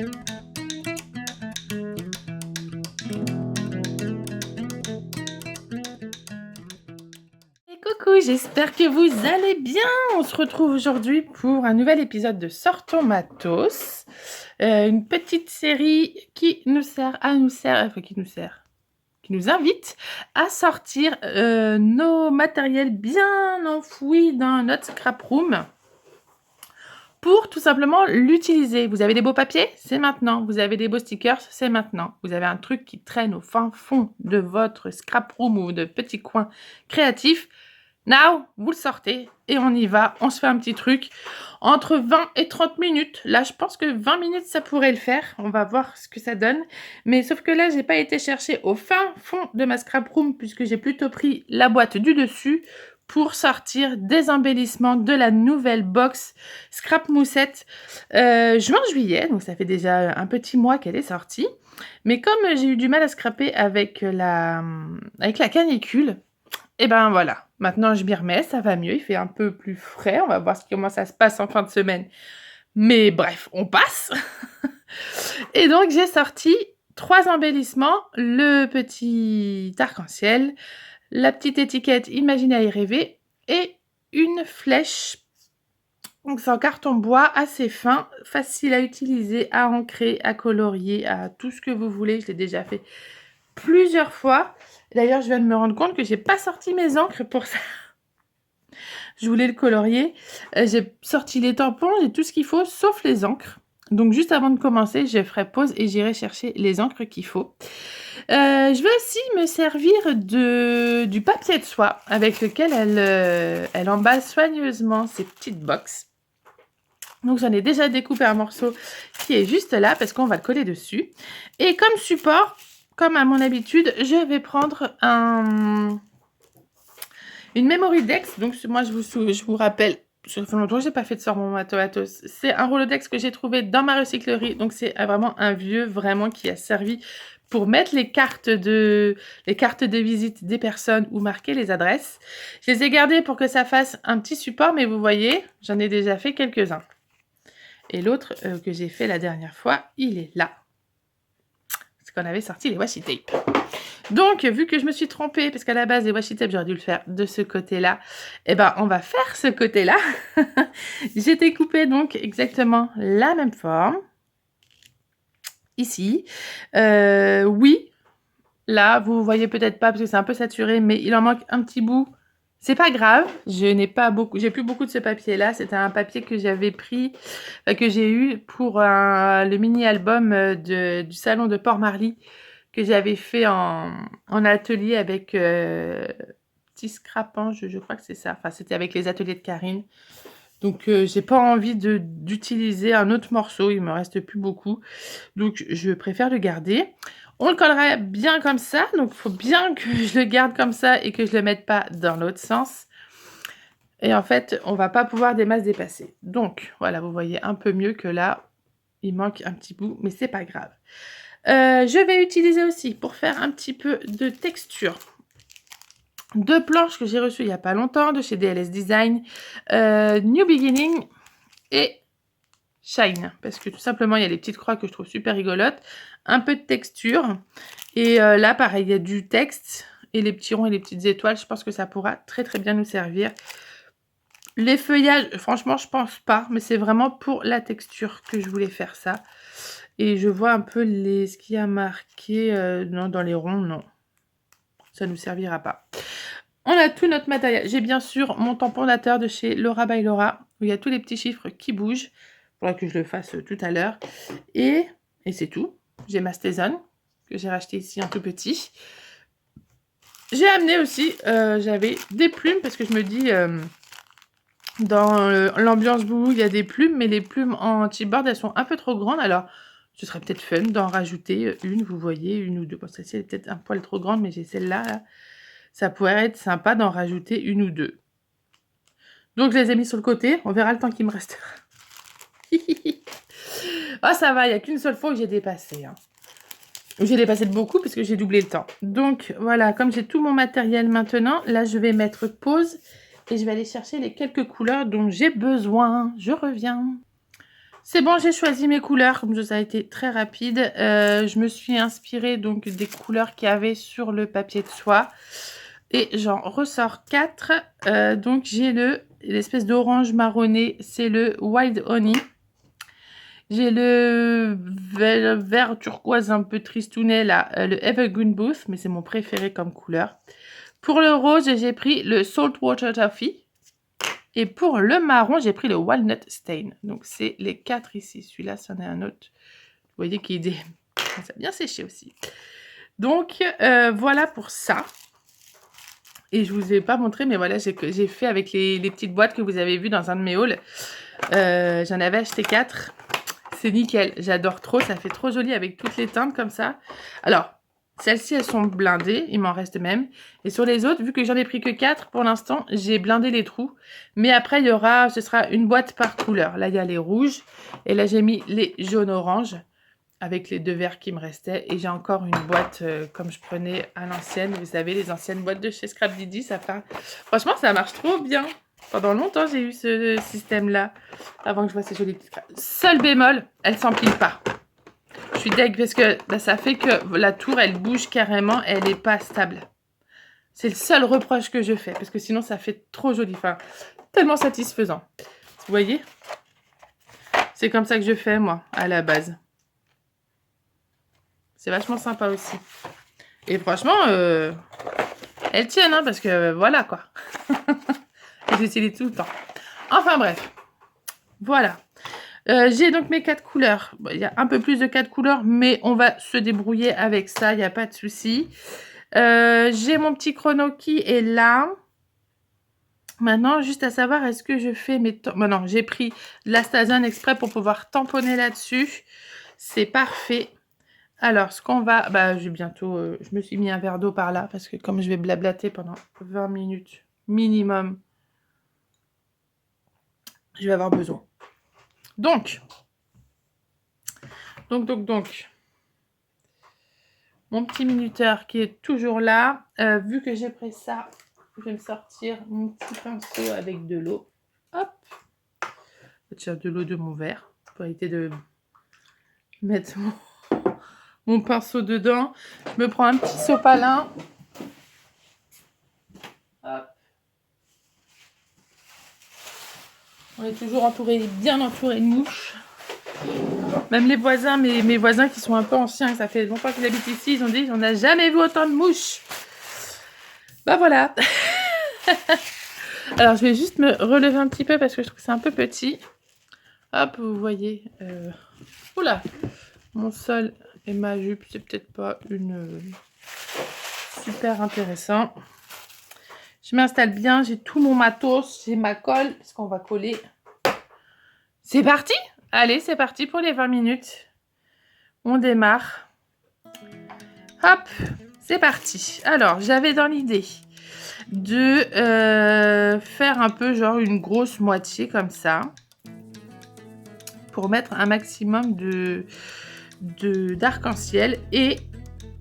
Et coucou, j'espère que vous allez bien. On se retrouve aujourd'hui pour un nouvel épisode de Sortons Matos. Une petite série qui nous invite à sortir nos matériels bien enfouis dans notre scrap room pour tout simplement l'utiliser. Vous avez des beaux papiers? C'est maintenant. Vous avez des beaux stickers? C'est maintenant. Vous avez un truc qui traîne au fin fond de votre scrap room ou de petits coins créatifs? Now, vous le sortez et on y va. On se fait un petit truc entre 20 et 30 minutes. Là, je pense que 20 minutes, ça pourrait le faire. On va voir ce que ça donne. Mais sauf que là, j'ai pas été chercher au fin fond de ma scrap room puisque j'ai plutôt pris la boîte du dessus pour sortir des embellissements de la nouvelle box Scrap Moussette juin-juillet. Donc, ça fait déjà un petit mois qu'elle est sortie. Mais comme j'ai eu du mal à scraper avec la canicule, et ben voilà, maintenant je m'y remets, ça va mieux, il fait un peu plus frais, on va voir comment ça se passe en fin de semaine. Mais bref, on passe. Et donc j'ai sorti 3 embellissements, le petit arc-en-ciel, la petite étiquette Imaginez et rêver et une flèche. Donc c'est en carton bois assez fin, facile à utiliser, à ancrer, à colorier, à tout ce que vous voulez. Je l'ai déjà fait plusieurs fois. D'ailleurs, je viens de me rendre compte que j'ai pas sorti mes encres pour ça. Je voulais le colorier. J'ai sorti les tampons, j'ai tout ce qu'il faut, sauf les encres. Donc, juste avant de commencer, je ferai pause et j'irai chercher les encres qu'il faut. Je vais aussi me servir du papier de soie avec lequel elle emballe soigneusement ces petites boxes. Donc, j'en ai déjà découpé un morceau qui est juste là parce qu'on va le coller dessus. Et comme support, comme à mon habitude, je vais prendre une Memory Dex. Donc, moi, je vous rappelle, ça fait longtemps que je n'ai pas fait de Sortons Matos. C'est un Rolodex que j'ai trouvé dans ma recyclerie. Donc, c'est vraiment un vieux, vraiment, qui a servi pour mettre les cartes de visite des personnes ou marquer les adresses. Je les ai gardées pour que ça fasse un petit support, mais vous voyez, j'en ai déjà fait quelques-uns. Et l'autre que j'ai fait la dernière fois, il est là. Parce qu'on avait sorti les washi tape. Donc, vu que je me suis trompée, parce qu'à la base, les washi tape, j'aurais dû le faire de ce côté-là, eh ben, on va faire ce côté-là. J'ai découpé donc exactement la même forme. Ici. Oui, là, vous voyez peut-être pas parce que c'est un peu saturé, mais il en manque un petit bout. C'est pas grave, j'ai plus beaucoup de ce papier-là. C'était un papier que j'avais pris, que j'ai eu pour le mini-album du salon de Port-Marly que j'avais fait en atelier avec petit scrapant, je crois que c'est ça. Enfin, c'était avec les ateliers de Karine. Donc, j'ai pas envie d'utiliser un autre morceau, il me reste plus beaucoup. Donc, je préfère le garder. On le collera bien comme ça, donc il faut bien que je le garde comme ça et que je le mette pas dans l'autre sens. Et en fait, on va pas pouvoir des masses dépasser. Donc, voilà, vous voyez un peu mieux que là, il manque un petit bout, mais c'est pas grave. Je vais utiliser aussi, pour faire un petit peu de texture, 2 planches que j'ai reçues il n'y a pas longtemps de chez DLS Design, New Beginning et Shine, parce que tout simplement il y a des petites croix que je trouve super rigolotes, un peu de texture, et là pareil, il y a du texte et les petits ronds et les petites étoiles. Je pense que ça pourra très très bien nous servir. Les feuillages, franchement je pense pas, mais c'est vraiment pour la texture que je voulais faire ça. Et je vois un peu ce qu'il y a marqué, non, dans les ronds, non, ça nous servira pas. On a tout notre matériel. J'ai bien sûr mon tamponnateur de chez Laura by Laura, où il y a tous les petits chiffres qui bougent. Il faudra que je le fasse tout à l'heure. Et c'est tout. J'ai ma Stézone, que j'ai racheté ici en tout petit. J'ai amené aussi, j'avais des plumes, parce que je me dis, dans l'ambiance boubou, il y a des plumes, mais les plumes en chipboard, elles sont un peu trop grandes. Alors, ce serait peut-être fun d'en rajouter une, vous voyez, une ou deux. Bon, celle-ci, elle est peut-être un poil trop grande, mais j'ai celle-là, là. Ça pourrait être sympa d'en rajouter une ou deux. Donc, je les ai mis sur le côté. On verra le temps qu'il me restera. Oh, ça va, il n'y a qu'une seule fois que j'ai dépassé. Hein. J'ai dépassé de beaucoup parce que j'ai doublé le temps. Donc, voilà, comme j'ai tout mon matériel maintenant, là, je vais mettre pause et je vais aller chercher les quelques couleurs dont j'ai besoin. Je reviens. C'est bon, j'ai choisi mes couleurs, comme ça a été très rapide. Je me suis inspirée donc des couleurs qu'il y avait sur le papier de soie. Et j'en ressors 4. Donc j'ai l'espèce d'orange marronné, c'est le Wild Honey. J'ai le vert turquoise un peu tristounet là, le Evergreen Booth, mais c'est mon préféré comme couleur. Pour le rose, j'ai pris le Saltwater Toffee. Et pour le marron, j'ai pris le Walnut Stain. Donc, c'est les 4 ici. Celui-là, c'en est un autre. Vous voyez qu'il est... ça a bien séché aussi. Donc, voilà pour ça. Et je ne vous ai pas montré, mais voilà, j'ai fait avec les petites boîtes que vous avez vues dans un de mes hauls. J'en avais acheté 4. C'est nickel. J'adore trop. Ça fait trop joli avec toutes les teintes comme ça. Alors... celles-ci, elles sont blindées, il m'en reste même. Et sur les autres, vu que j'en ai pris que 4 pour l'instant, j'ai blindé les trous. Mais après, ce sera une boîte par couleur. Là, il y a les rouges. Et là, j'ai mis les jaunes-oranges avec les 2 verts qui me restaient. Et j'ai encore une boîte comme je prenais à l'ancienne. Vous savez, les anciennes boîtes de chez Scrap Didi, ça fait... Franchement, ça marche trop bien. Pendant longtemps, j'ai eu ce système-là. Avant que je vois ces jolies petites... Seul bémol, elle ne s'empile pas. Je suis deg parce que ça fait que la tour, elle bouge carrément, elle n'est pas stable. C'est le seul reproche que je fais, parce que sinon, ça fait trop joli. Enfin, tellement satisfaisant. Vous voyez? C'est comme ça que je fais, moi, à la base. C'est vachement sympa aussi. Et franchement, elles tiennent, hein, parce que voilà, quoi. Et j'utilise tout le temps. Enfin, bref. Voilà. J'ai donc mes 4 couleurs. Bon, il y a un peu plus de 4 couleurs, mais on va se débrouiller avec ça, il n'y a pas de souci. J'ai mon petit chrono qui est là. Maintenant, juste à savoir, est-ce que je fais mes... non, j'ai pris de l'Astazane exprès pour pouvoir tamponner là-dessus. C'est parfait. Alors, ce qu'on va... j'ai bientôt... je me suis mis un verre d'eau par là, parce que comme je vais blablater pendant 20 minutes minimum, je vais avoir besoin. Donc, mon petit minuteur qui est toujours là. Vu que j'ai pris ça, je vais me sortir mon petit pinceau avec de l'eau. Hop. Je tire de l'eau de mon verre pour éviter de mettre mon pinceau dedans. Je me prends un petit sopalin. Hop. On est toujours bien entouré de mouches. Même les voisins, mes voisins qui sont un peu anciens, ça fait longtemps qu'ils habitent ici, ils ont dit on n'a jamais vu autant de mouches. Bah voilà. Alors je vais juste me relever un petit peu parce que je trouve que c'est un peu petit. Hop, vous voyez. Oula, mon sol et ma jupe, c'est peut-être pas une super intéressant. Je m'installe bien, j'ai tout mon matos, j'ai ma colle, parce qu'on va coller. C'est parti! Allez, c'est parti pour les 20 minutes. On démarre. Hop, c'est parti. Alors, j'avais dans l'idée de faire un peu genre une grosse moitié comme ça. Pour mettre un maximum d'arc-en-ciel. Et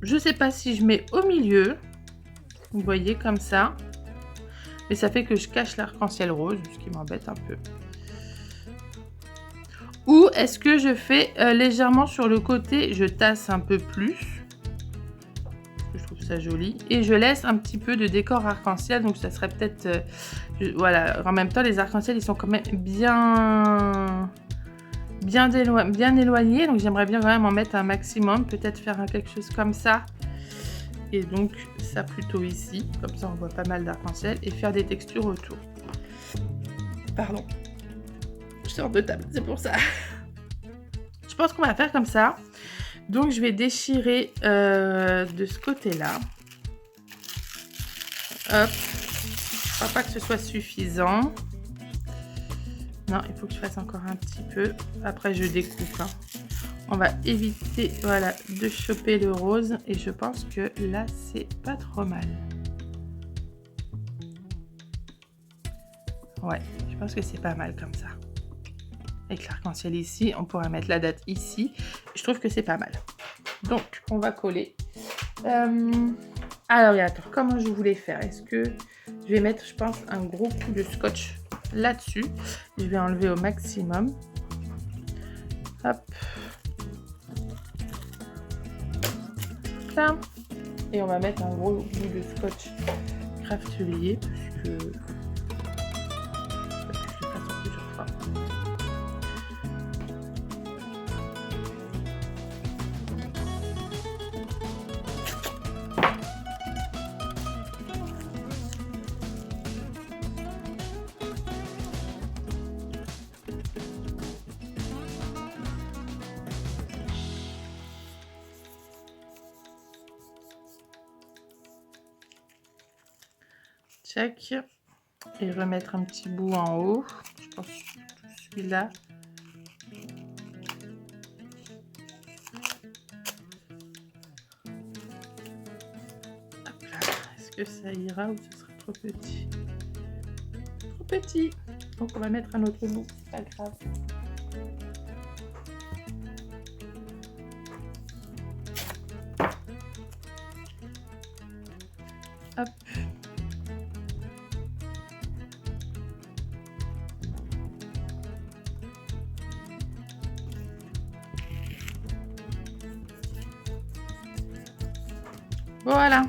je sais pas si je mets au milieu. Vous voyez comme ça. Mais ça fait que je cache l'arc-en-ciel rose, ce qui m'embête un peu. Ou est-ce que je fais légèrement sur le côté, je tasse un peu plus. Je trouve ça joli. Et je laisse un petit peu de décor arc-en-ciel. Donc ça serait peut-être... voilà, en même temps les arc-en-ciel ils sont quand même bien éloignés. Donc j'aimerais bien quand même en mettre un maximum. Peut-être faire quelque chose comme ça. Et donc ça plutôt ici. Comme ça on voit pas mal d'arc-en-ciel. Et faire des textures autour. Pardon. Je sors de table, c'est pour ça. Je pense qu'on va faire comme ça. Donc, je vais déchirer de ce côté-là. Hop. Je crois pas que ce soit suffisant. Non, il faut que je fasse encore un petit peu. Après, je découpe. Hein. On va éviter, voilà, de choper le rose. Et je pense que là, c'est pas trop mal. Ouais, je pense que c'est pas mal comme ça. Avec l'arc-en-ciel ici, on pourra mettre la date ici. Je trouve que c'est pas mal. Donc, on va coller. Alors, attends, comment je voulais faire? Est-ce que je vais mettre, je pense, un gros coup de scotch là-dessus? Je vais enlever au maximum. Hop. Là. Et on va mettre un gros bout de scotch craftelier parce que je le fasse en plusieurs fois. Check. Et remettre un petit bout en haut. Je pense que celui-là. Est-ce que ça ira ou ce sera trop petit? Trop petit. Donc on va mettre un autre bout. C'est pas grave. Hop. Voilà.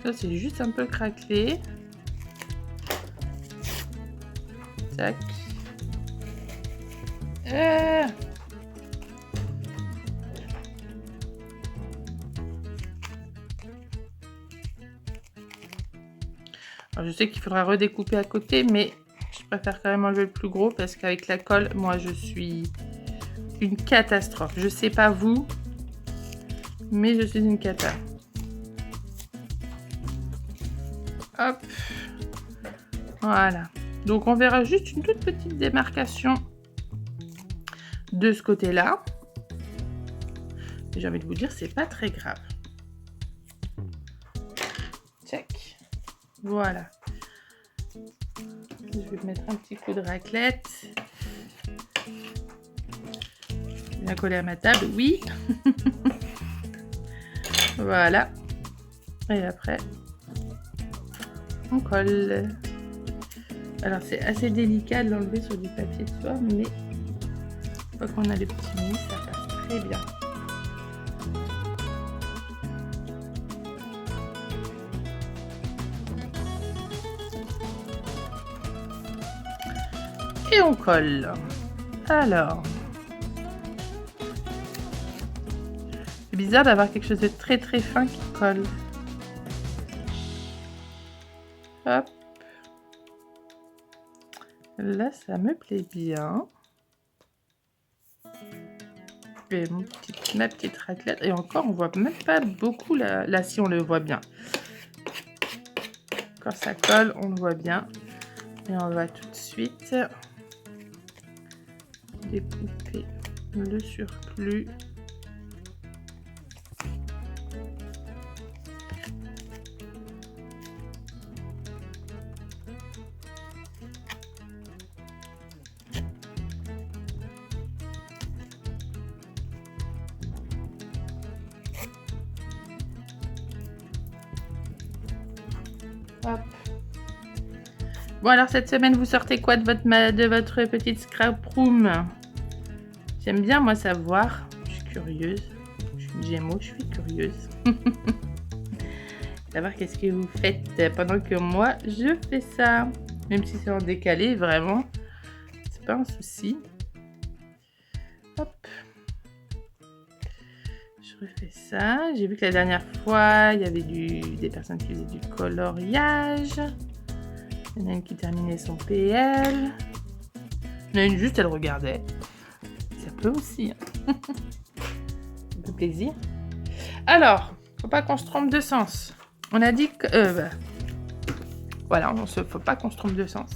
Ça, c'est juste un peu craquelé. Tac. Alors, je sais qu'il faudra redécouper à côté, mais je préfère quand même enlever le plus gros parce qu'avec la colle, moi, je suis une catastrophe. Je sais pas vous, mais je suis une cata. Hop. Voilà. Donc, on verra juste une toute petite démarcation de ce côté-là. J'ai envie de vous dire, c'est pas très grave. Check. Voilà. Je vais mettre un petit coup de raclette. Bien collé à ma table, oui. Voilà. Et après, on colle. Alors, c'est assez délicat de l'enlever sur du papier de soie, mais une fois qu'on a les petits bouts, ça passe très bien. Et on colle. Alors, c'est bizarre d'avoir quelque chose de très très fin qui colle. Hop. Là, ça me plaît bien. Et ma petite raclette. Et encore, on voit même pas beaucoup là, si on le voit bien. Quand ça colle, on le voit bien. Et on va tout de suite découper le surplus. Hop. Bon, alors cette semaine, vous sortez quoi de votre petite scrap room? J'aime bien, moi, savoir. Je suis curieuse. Je suis une Gémeaux, je suis curieuse. Savoir qu'est-ce que vous faites pendant que moi, je fais ça. Même si c'est en décalé, vraiment, c'est pas un souci. Hop. Je refais ça. J'ai vu que la dernière fois, il y avait des personnes qui faisaient du coloriage. Il y en a une qui terminait son PL. Il y en a une juste, elle regardait. Ça peut aussi. Hein. Ça fait plaisir. Alors, faut pas qu'on se trompe de sens. On a dit que... voilà, faut pas qu'on se trompe de sens.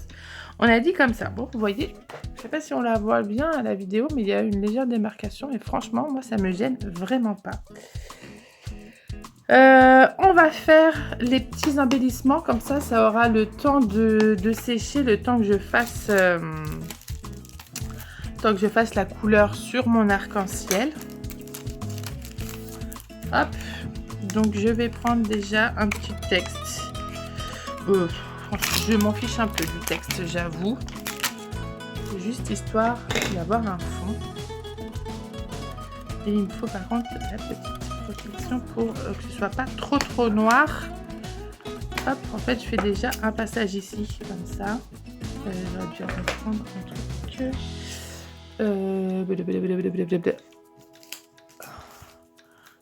On a dit comme ça. Bon, vous voyez, je sais pas si on la voit bien à la vidéo, mais il y a une légère démarcation. Et franchement, moi, ça me gêne vraiment pas. On va faire les petits embellissements, comme ça aura le temps de sécher, le temps que je fasse la couleur sur mon arc-en-ciel. Hop, donc je vais prendre déjà un petit texte. Franchement, je m'en fiche un peu du texte, j'avoue. juste histoire d'avoir un fond. Et il me faut par contre la petite protection pour que ce soit pas trop noir. Hop, en fait je fais déjà un passage ici comme ça. J'aurais dû reprendre un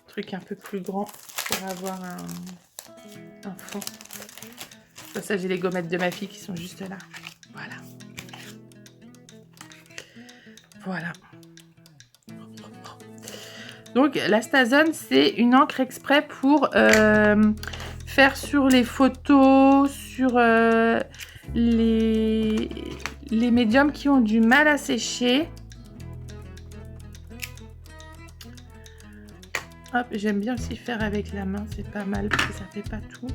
truc un peu plus grand pour avoir un fond. Ça j'ai les gommettes de ma fille qui sont juste là. Voilà. Voilà. Donc la Stazone, c'est une encre exprès pour faire sur les photos, sur les médiums qui ont du mal à sécher. Hop, j'aime bien aussi faire avec la main, c'est pas mal parce que ça fait pas tout.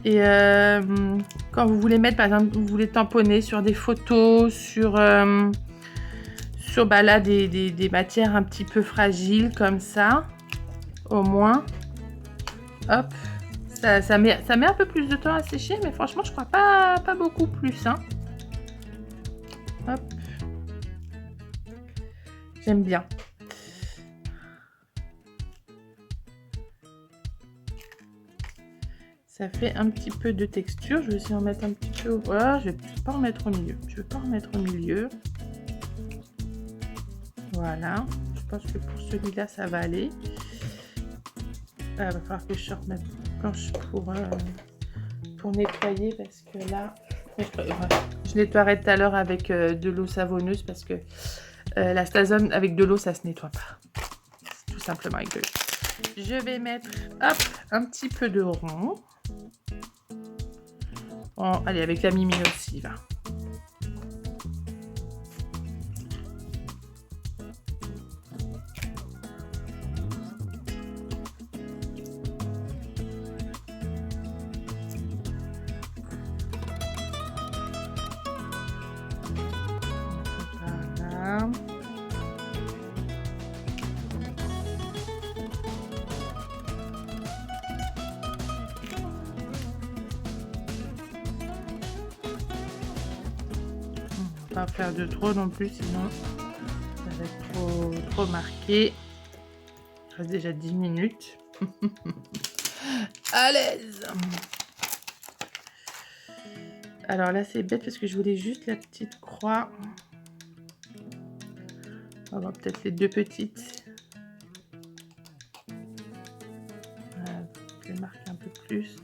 Et quand vous voulez mettre, par exemple, vous voulez tamponner sur des photos, sur bah là, des matières un petit peu fragiles comme ça, au moins, hop, ça met un peu plus de temps à sécher, mais franchement, je crois pas beaucoup plus, hein. Hop, j'aime bien. Ça fait un petit peu de texture. Je vais essayer d'en mettre un petit peu. Voilà, je vais pas en mettre au milieu. Je vais pas en mettre au milieu. Voilà. Je pense que pour celui-là, ça va aller. Là, il va falloir que je sorte ma planche pour nettoyer parce que là, je nettoierai tout à l'heure avec de l'eau savonneuse parce que la Stazone avec de l'eau, ça se nettoie pas. Tout simplement avec de l'eau. Je vais mettre, hop, un petit peu de rond. Oh, allez, avec la Mimi aussi, va. Voilà. Pas faire de trop non plus, sinon ça va être trop marqué. Il reste déjà 10 minutes. À l'aise. Alors là, c'est bête parce que je voulais juste la petite croix. On va voir peut-être les deux petites. Je vais marquer un peu plus.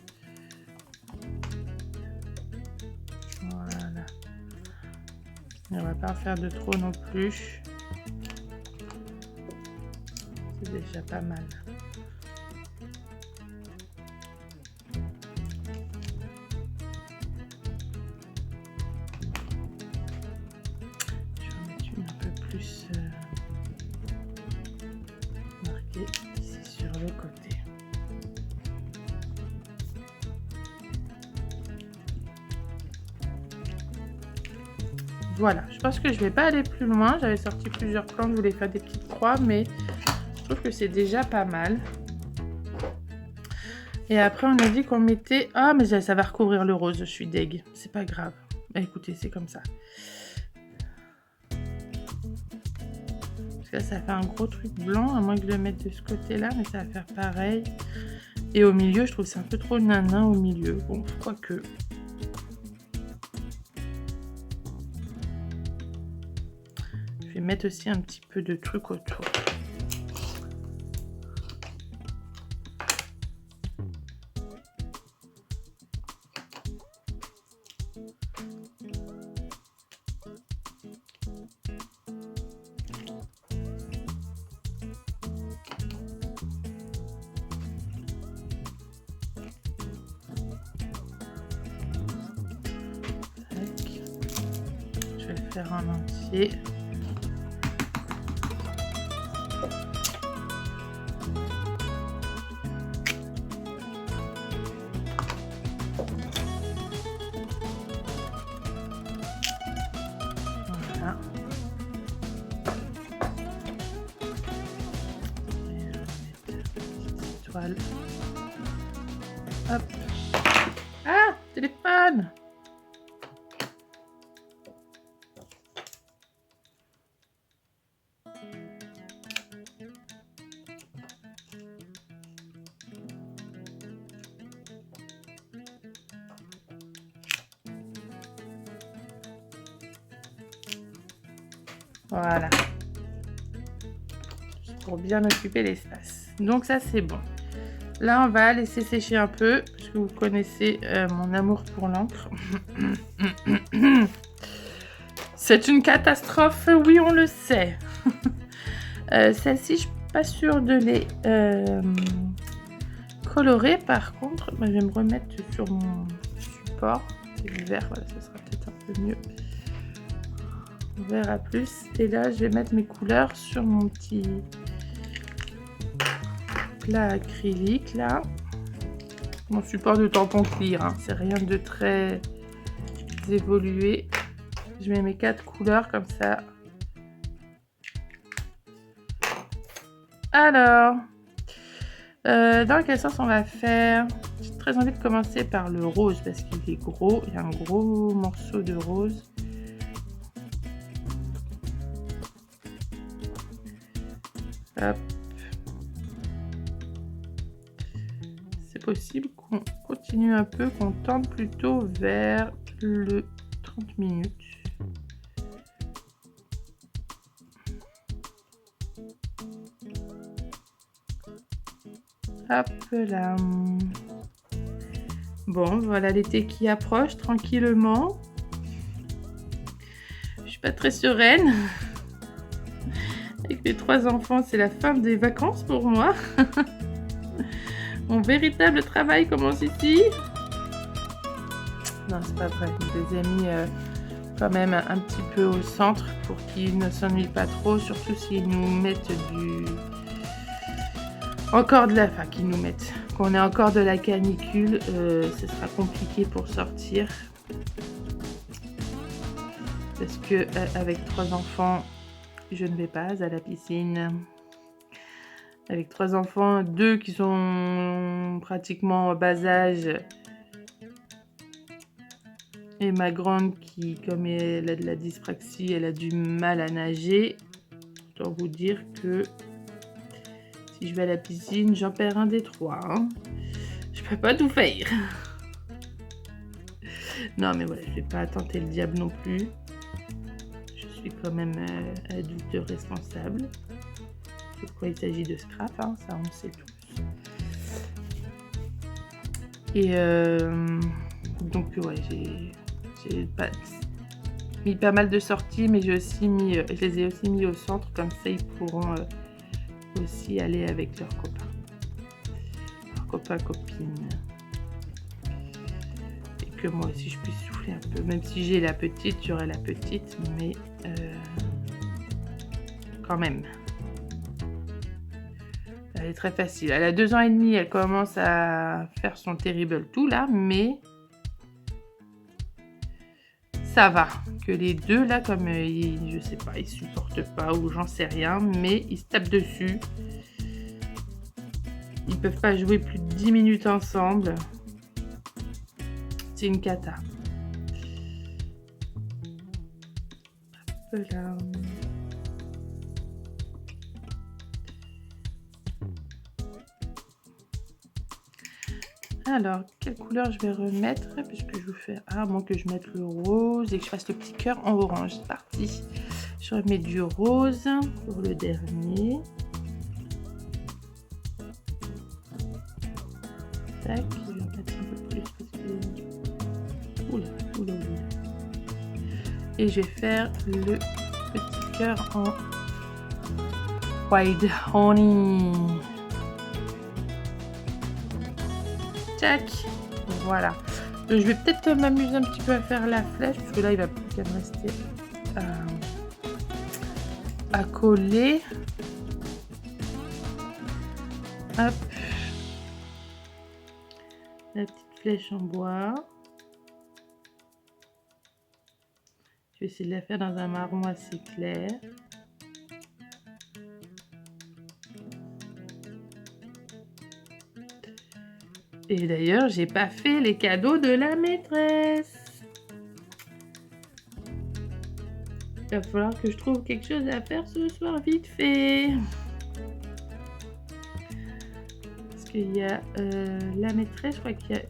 Voilà. Et on va pas en faire de trop non plus. C'est déjà pas mal. Je vais en mettre une un peu plus marquée ici sur le côté. Voilà, je pense que je vais pas aller plus loin. J'avais sorti plusieurs plans, je voulais faire des petites croix, mais je trouve que c'est déjà pas mal. Et après, on a dit qu'on mettait... Ah, mais ça va recouvrir le rose, je suis deg. C'est pas grave. Bah, écoutez, c'est comme ça. Parce que là, ça fait un gros truc blanc, à moins que je le mette de ce côté-là, mais ça va faire pareil. Et au milieu, je trouve que c'est un peu trop nanin au milieu. Bon, quoique... Je vais mettre aussi un petit peu de truc autour. Je vais le faire en entier. Hop. Ah, téléphone. Voilà. Juste pour bien occuper l'espace. Donc ça, c'est bon. Là, on va laisser sécher un peu, parce que vous connaissez mon amour pour l'encre. C'est une catastrophe, oui, on le sait. Celle-ci, je suis pas sûre de les colorer. Par contre, je vais me remettre sur mon support. C'est du vert, voilà, ça sera peut-être un peu mieux. On verra plus. Et là, je vais mettre mes couleurs sur mon petit plat acrylique, là. Mon support de tampon clear, hein. C'est rien de très évolué. Je mets mes 4 couleurs comme ça. Alors, dans quel sens on va faire? J'ai très envie de commencer par le rose parce qu'il est gros. Il y a un gros morceau de rose. Hop. C'est possible qu'on continue un peu, qu'on tende plutôt vers le 30 minutes. Hop là. Bon, voilà l'été qui approche tranquillement. Je suis pas très sereine. Avec mes 3 enfants, c'est la fin des vacances pour moi. Mon véritable travail commence ici. Non, c'est pas vrai. Je les ai mis quand même un petit peu au centre pour qu'ils ne s'ennuient pas trop, surtout s'ils nous mettent qu'ils nous mettent. Qu'on ait encore de la canicule, ce sera compliqué pour sortir. Parce que avec 3 enfants, je ne vais pas à la piscine. Avec 3 enfants, 2 qui sont pratiquement au bas âge. Et ma grande qui, comme elle a de la dyspraxie, elle a du mal à nager. Je dois vous dire que si je vais à la piscine, j'en perds un des 3. Hein. Je peux pas tout faire. Non, mais voilà, je vais pas tenter le diable non plus. Je suis quand même adulte responsable. De quoi il s'agit de scrap, hein, ça on sait tous. Et donc ouais, j'ai mis pas mal de sorties, mais je les ai aussi mis au centre, comme ça ils pourront aussi aller avec leurs copains, copines. Et que moi aussi je puisse souffler un peu, même si j'ai la petite, j'aurai la petite, mais quand même. Elle est très facile. Elle a 2 ans et demi, elle commence à faire son terrible tout là, mais ça va. Que les 2 là, comme je sais pas, ils supportent pas ou j'en sais rien, mais ils se tapent dessus. Ils peuvent pas jouer plus de 10 minutes ensemble. C'est une cata. Hop là. Alors, quelle couleur je vais remettre? Puisque je vous fais... Ah, bon, que je mette le rose et que je fasse le petit cœur en orange. C'est parti. Je remets du rose pour le dernier. Tac, je vais en mettre un peu plus parce que... Oula, oula, oula. Et je vais faire le petit cœur en white honey. Tac, voilà. Donc, je vais peut-être m'amuser un petit peu à faire la flèche parce que là il va plus qu'à me rester à coller. Hop, la petite flèche en bois. Je vais essayer de la faire dans un marron assez clair. Et d'ailleurs, j'ai pas fait les cadeaux de la maîtresse. Il va falloir que je trouve quelque chose à faire ce soir vite fait. Parce qu'il y a la maîtresse, je crois qu'il y a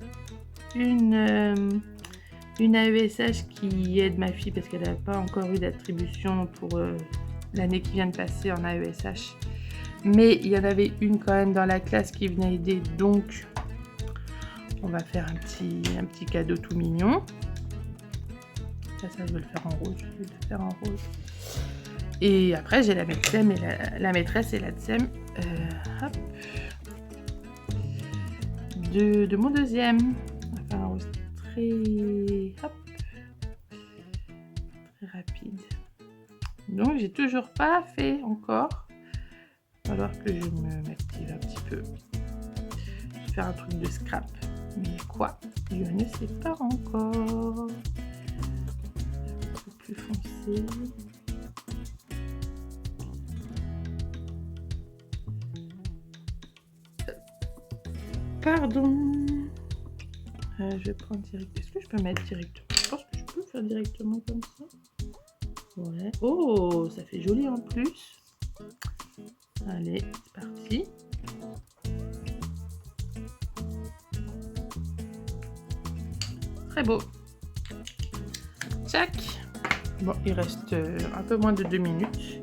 une AESH qui aide ma fille parce qu'elle n'a pas encore eu d'attribution pour l'année qui vient de passer en AESH. Mais il y en avait une quand même dans la classe qui venait aider, donc on va faire un petit cadeau tout mignon. Ça je vais le faire en rose, Et après j'ai la maîtresse et la maîtresse et la deuxième de mon deuxième. On va faire un rose très rapide. Donc j'ai toujours pas fait encore. Alors que je m'active un petit peu. Je vais faire un truc de scrap. Mais quoi? Je ne sais pas encore. Un peu plus foncé. Pardon. Je vais prendre direct. Est-ce que je peux mettre directement? Je pense que je peux faire directement comme ça. Ouais. Oh, ça fait joli en plus. Allez, c'est parti. Très beau. Tchac. Bon, il reste un peu moins de 2 minutes.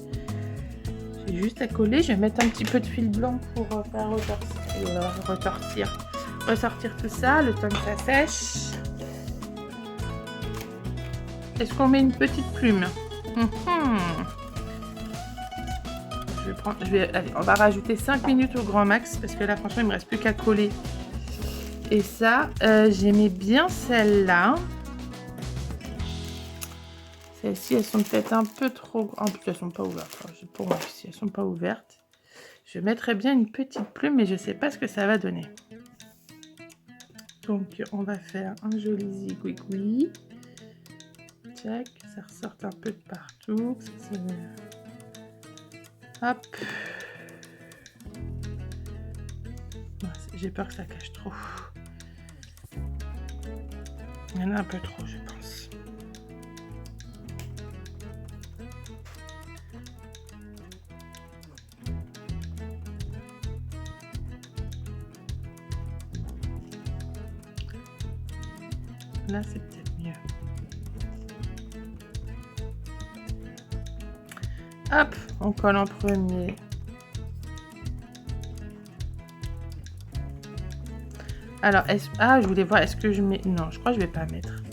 J'ai juste à coller. Je vais mettre un petit peu de fil blanc pour faire ressortir tout ça, le temps que ça sèche. Est-ce qu'on met une petite plume? Allez, on va rajouter 5 minutes au grand max parce que là franchement il me reste plus qu'à coller. Et ça, j'aimais bien celle-là. Celles-ci, elles sont peut-être un peu trop... En plus, elles sont pas ouvertes. Enfin, pour moi, si elles sont pas ouvertes, je mettrais bien une petite plume, mais je sais pas ce que ça va donner. Donc, on va faire un joli zigouigoui. Check, ça ressorte un peu de partout. Hop. J'ai peur que ça cache trop. Il y en a un peu trop, je pense. Là, c'est peut-être mieux. Hop, on colle en premier. Alors, je voulais voir, est-ce que je mets... Non, je crois que je vais pas mettre.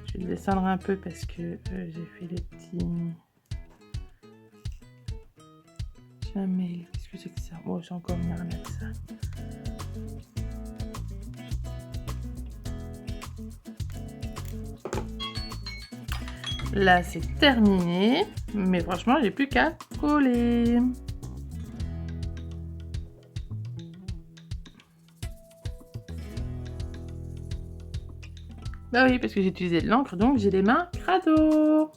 Je vais le descendre un peu parce que j'ai fait les petits... Jamais... Qu'est-ce que c'est que ça? Oh, j'ai encore mis à remettre ça. Là, c'est terminé. Mais franchement, j'ai plus qu'à coller. Bah oui, parce que j'ai utilisé de l'encre, donc j'ai les mains crado.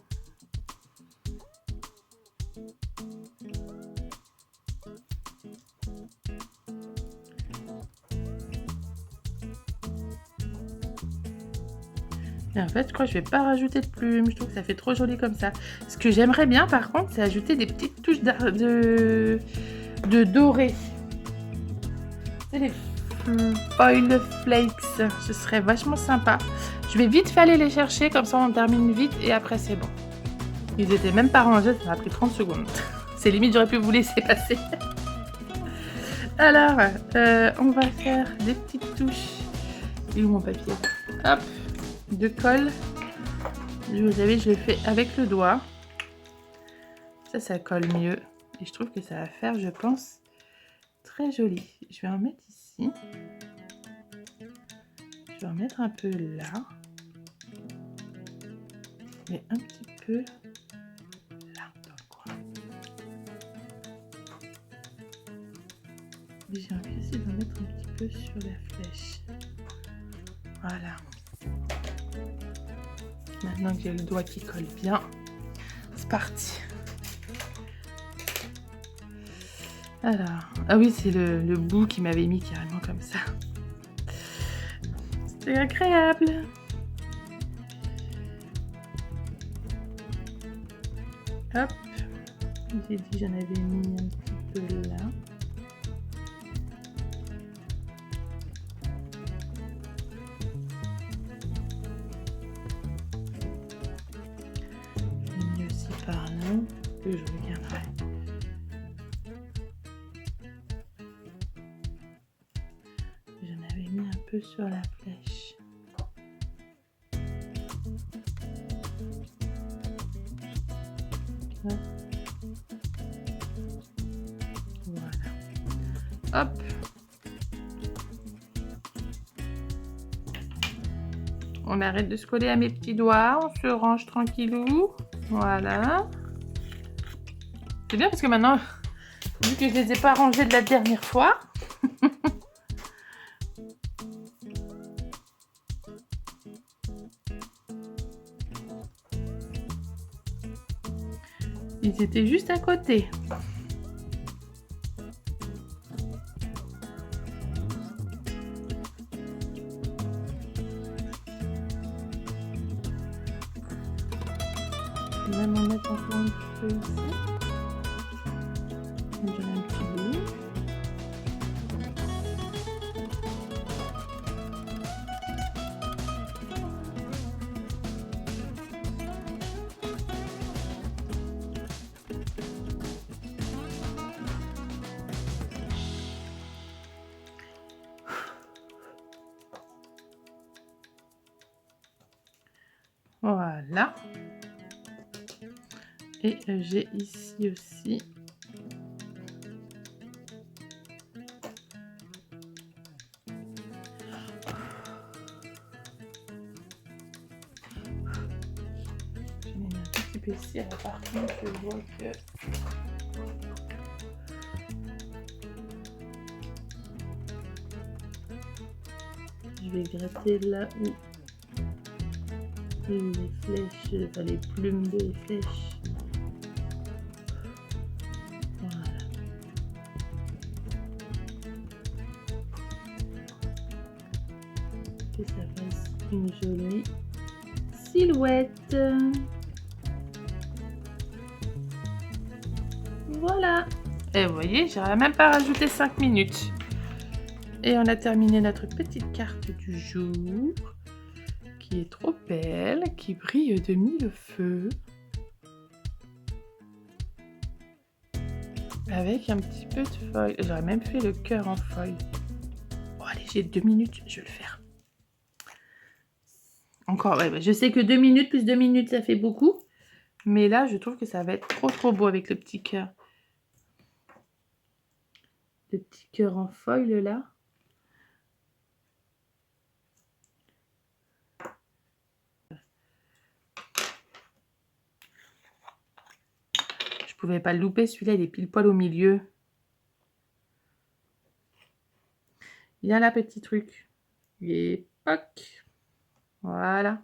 Et en fait, je crois que je vais pas rajouter de plumes. Je trouve que ça fait trop joli comme ça. Ce que j'aimerais bien, par contre, c'est ajouter des petites touches de doré. C'est les foil flakes. Ce serait vachement sympa. Je vais vite aller les chercher, comme ça on termine vite et après c'est bon. Ils étaient même pas rangés, ça m'a pris 30 secondes. C'est limite, j'aurais pu vous laisser passer. Alors, on va faire des petites touches. Il est où mon papier? Hop, de colle. Vous savez, je le fais avec le doigt. Ça colle mieux. Et je trouve que ça va faire, je pense, très joli. Je vais en mettre ici. Je vais en mettre un peu là. Et un petit peu là, dans le coin. J'ai envie aussi d'en mettre un petit peu sur la flèche. Voilà. Maintenant que j'ai le doigt qui colle bien, c'est parti. Alors, ah oui, c'est le bout qui m'avait mis carrément comme ça. C'était agréable. Hop, j'ai dit j'en avais mis un petit peu là. que je regarderai. J'en avais mis un peu sur la flèche. Ouais. Voilà. Hop. On arrête de se coller à mes petits doigts. On se range tranquillou. Voilà. C'est bien parce que maintenant, vu que je les ai pas rangés de la dernière fois, ils étaient juste à côté. Je vais même en mettre encore un petit peu ici. On dirait un petit bout. Voilà. Et j'ai ici aussi j'en ai mis un petit peu ici. Alors, par contre, je vois que je vais gratter là où les flèches, enfin les plumes des flèches. Voilà. Que ça fasse une jolie silhouette. Voilà. Et vous voyez, j'aurais même pas rajouté 5 minutes. Et on a terminé notre petite carte du jour, qui est trop belle, qui brille de mille feux. Avec un petit peu de feuille. J'aurais même fait le cœur en feuille. Bon, allez, j'ai 2 minutes, je vais le faire. Encore, ouais, je sais que 2 minutes plus 2 minutes, ça fait beaucoup. Mais là, je trouve que ça va être trop beau avec le petit cœur. Le petit cœur en feuille, là. Je pouvais pas le louper, celui-là, il est pile poil au milieu. Il y a là, petit truc. Et poc. Voilà.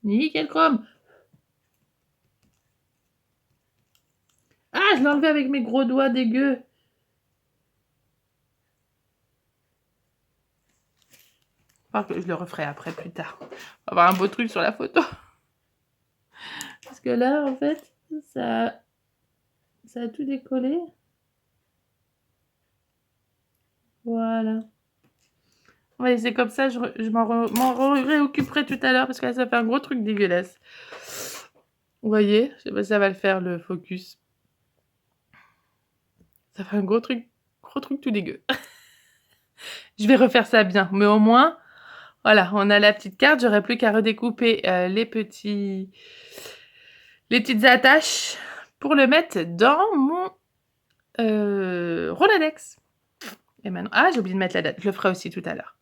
Nickel chrome. Ah, je l'ai enlevé avec mes gros doigts dégueux. Enfin, que je le referai après, plus tard. On va avoir un beau truc sur la photo. Parce que là, en fait, ça a tout décollé. Voilà. Ouais, c'est comme ça, je m'en réoccuperai tout à l'heure parce que là, ça fait un gros truc dégueulasse. Vous voyez, je sais pas si ça va le faire, le focus. Ça fait un gros truc tout dégueu. Je vais refaire ça bien, mais au moins, voilà, on a la petite carte. J'aurais plus qu'à redécouper les petites attaches pour le mettre dans mon Rolodex. Et maintenant, ah, j'ai oublié de mettre la date. Je le ferai aussi tout à l'heure.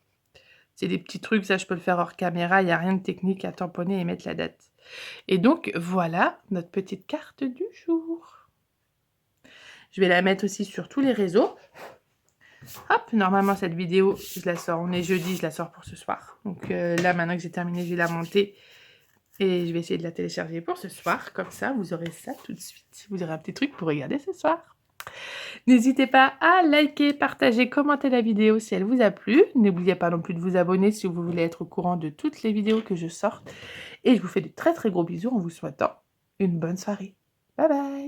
C'est des petits trucs, ça je peux le faire hors caméra. Il n'y a rien de technique à tamponner et mettre la date. Et donc, voilà notre petite carte du jour. Je vais la mettre aussi sur tous les réseaux. Hop, normalement cette vidéo, je la sors, on est jeudi, je la sors pour ce soir. Donc là, maintenant que j'ai terminé, je vais la monter. Et je vais essayer de la télécharger pour ce soir. Comme ça, vous aurez ça tout de suite. Vous aurez un petit truc pour regarder ce soir. N'hésitez pas à liker, partager, commenter la vidéo si elle vous a plu. N'oubliez pas non plus de vous abonner si vous voulez être au courant de toutes les vidéos que je sors. Et je vous fais de très gros bisous en vous souhaitant une bonne soirée. Bye bye!